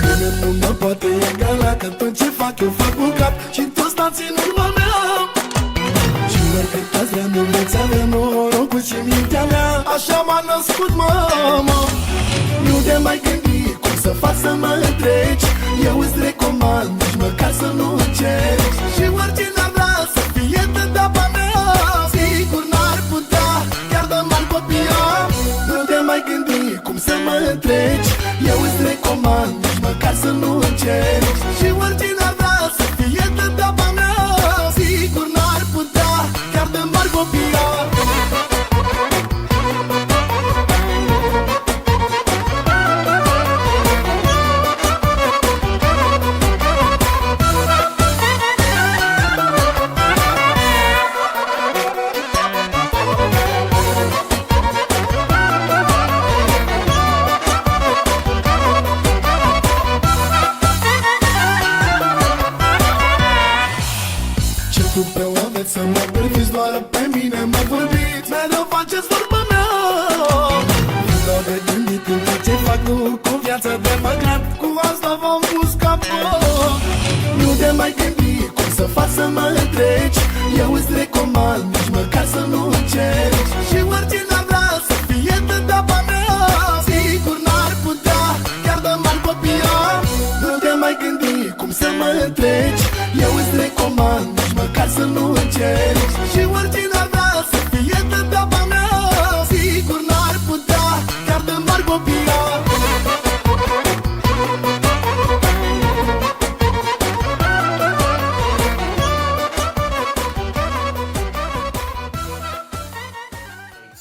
Nimeni nu mă poate egala, că tot ce fac eu fac cu cap și toți stați în urma mea. Și oricât ați vrea, nu veți avea norocul și mintea mea. Așa m-a născut mama. Nu te mai gândi cum să fac să mă întreci. Eu îți recomand, nici măcar să nu încerci. Și oricine ar vrea să fie tătapa mea, sigur n-ar putea, chiar de mari copia. Nu te mai gândi cum să mă întreci. Eu îți recomand, nici măcar să nu încerci. Și oricine ar vrea să fie tătapa mea, sigur n-ar putea, chiar de mari copia. Tu pe oameni să mă priviți doar pe mine mă vorbiți, mereu faceți vorba mea. Nu dau de gândit în tot ce fac, nu cu viață de măgrat, cu asta v-am pus capul. Nu te mai gândi cum să fac să mă întreci. Eu îți recomand, nici măcar să nu încerci. Și oricine ar vrea să fie tătapa mea, sigur n-ar putea, chiar de mari copia. Nu te mai gândi cum să mă întreci. Eu îți recomand, nici măcar să nu încerci. Și oricine ar vrea să fie tătapa mea, sigur n-ar putea, chiar de mari copia.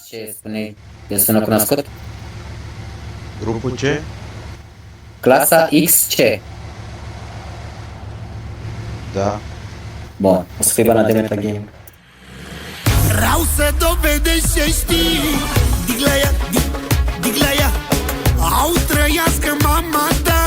Ce spune? Te sună cunoscut? Grupul ce? Clasa XC. Da. Bun, o să fie bani de Meta Game. Vreau să dovedești ce știi. Dig la ea, dig la ea. Au trăiască mama ta.